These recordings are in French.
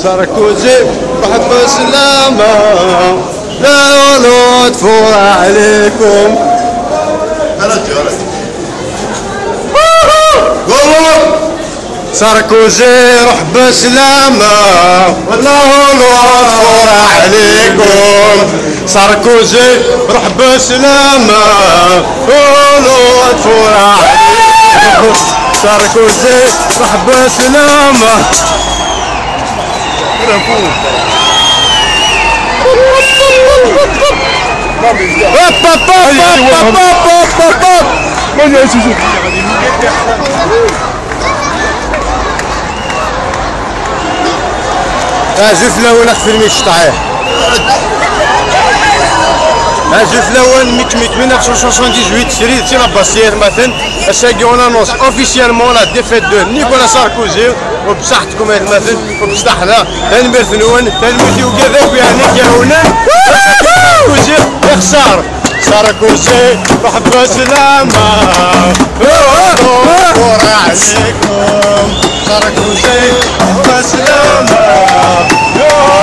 ساركوزي بحب السلامة لا لطف عليكم. ساركوزي روح بسلامة والله لطف عليكم. ساركوزي روح بسلامة ولطف عليكم. ساركوزي روح بسلامة. زوج لون فيلمي شطعيه. زوج لون ميك 1978 سريد سي لاباسير مثلا اساكي اون انونس اوفيسيالمون لا ديفيت دو نيكولا ساركوزي وبصحتكم مثلا وبصحنا تنمرثنون تنمرثي وكذا يعني كيهونا ساركوزي يخسر. ساركوزي بحب سلامة ورا عليكم. ساركوزي بحب سلامة ورا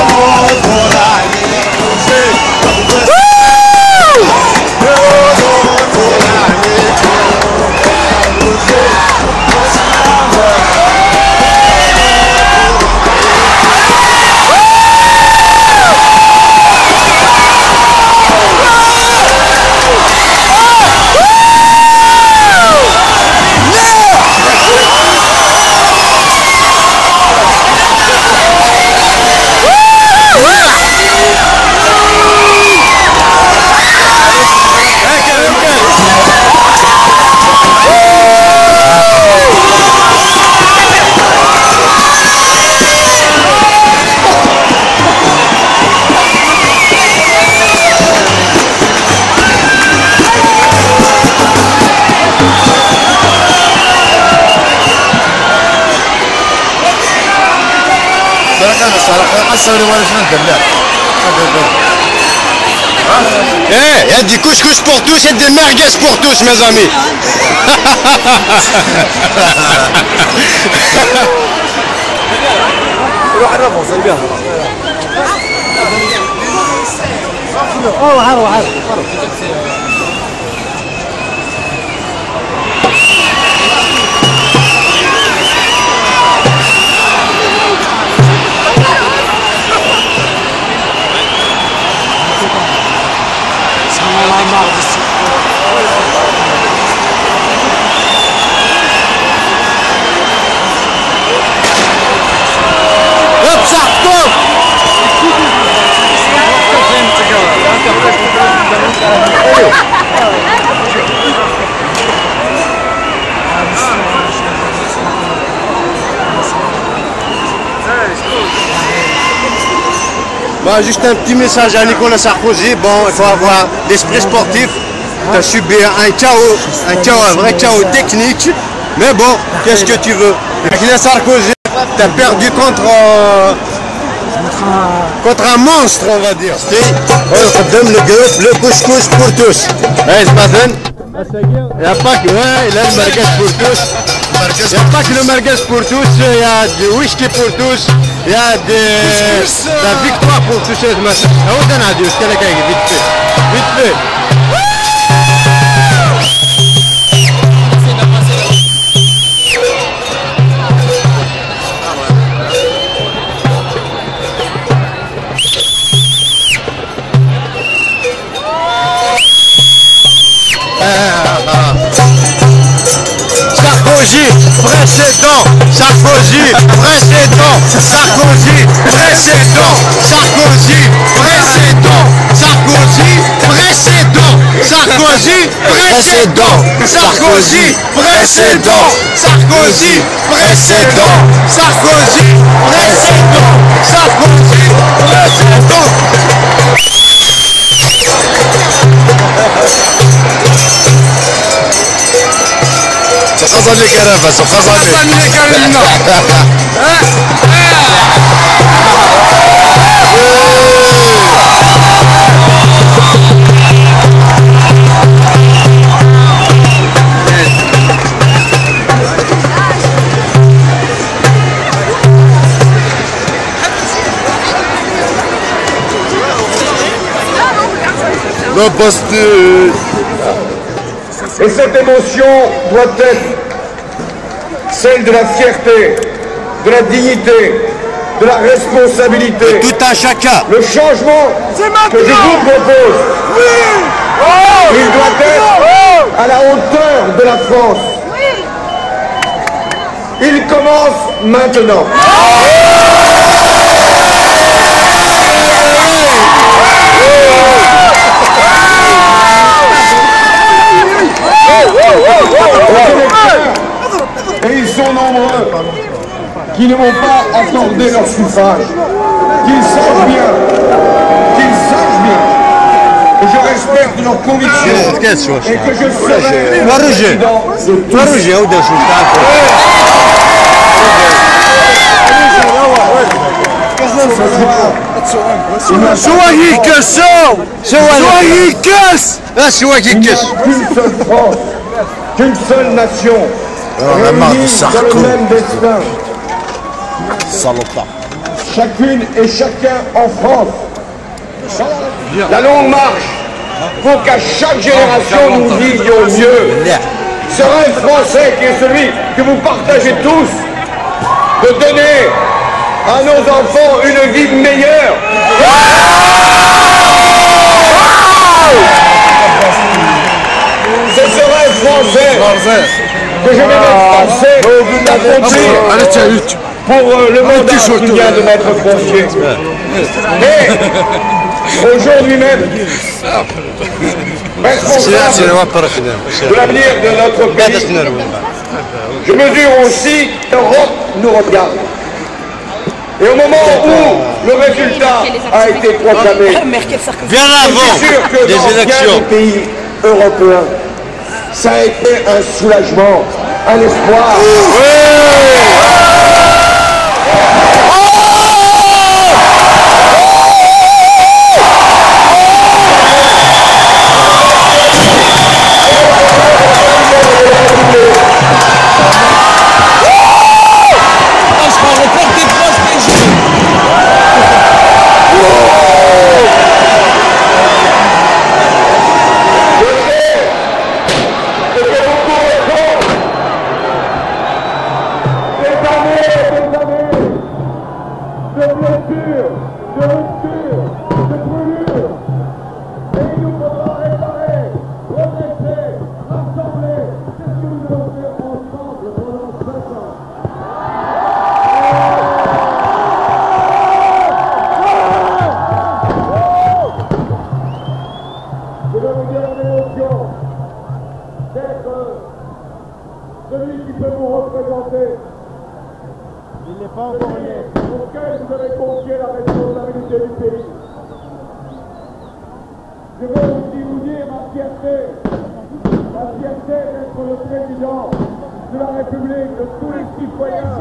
عليكم. Il y a du couscous pour tous et des merguez pour tous, mes amis. Bah, juste un petit message à Nicolas Sarkozy. Bon, il faut avoir l'esprit sportif. Tu as subi un vrai chaos technique. Mais bon, qu'est-ce que tu veux? Nicolas Sarkozy, tu as perdu contre un monstre, on va dire. On donne le couscous pour tous. Il n'y a pas que le merguez pour tous. Il n'y a pas que le merguez pour tous, il y a du whisky pour tous, il y a de la victoire pour tous. Vite fait. Sarkozy, précédent, Sarkozy, précédent, Sarkozy, précédent, Sarkozy, précédent, Sarkozy, précédent, Sarkozy, précédent, Sarkozy, précédent, Sarkozy, précédent, Sarkozy, précédent, Sarkozy, précédent. خزن لي كرافه خزن لي كرافه Et cette émotion doit être celle de la fierté, de la dignité, de la responsabilité. Tout un chacun. Le changement que je vous propose, il doit être à la hauteur de la France. Il commence maintenant. Et ils sont nombreux qui ne vont pas accorder leur suffrage, qu'ils sachent bien, que je respecte leurs convictions et que je serai président de tous. Qu'une seule France, qu'une seule nation, réunie dans le même destin. Chacune et chacun en France. La longue marche pour qu'à chaque génération nous vivions mieux. Ce rêve français qui est celui que vous partagez tous, de donner à nos enfants une vie meilleure. C'est ce rêve français que je vais m'efforcer d'accomplir pour le mandat qui vient de m'être confié. Et aujourd'hui même, responsable de l'avenir de notre pays, je mesure aussi que l'Europe nous regarde. Et au moment où le résultat a été proclamé, Bien avant je suis sûr que des dans bien élections. des pays européens, ça a été un soulagement, un espoir. Celui qui peut vous représenter. Il n'est pas encore né. Auquel vous avez confié la responsabilité du pays. Je veux aussi vous dire ma fierté d'être le président de la République, de tous les citoyens.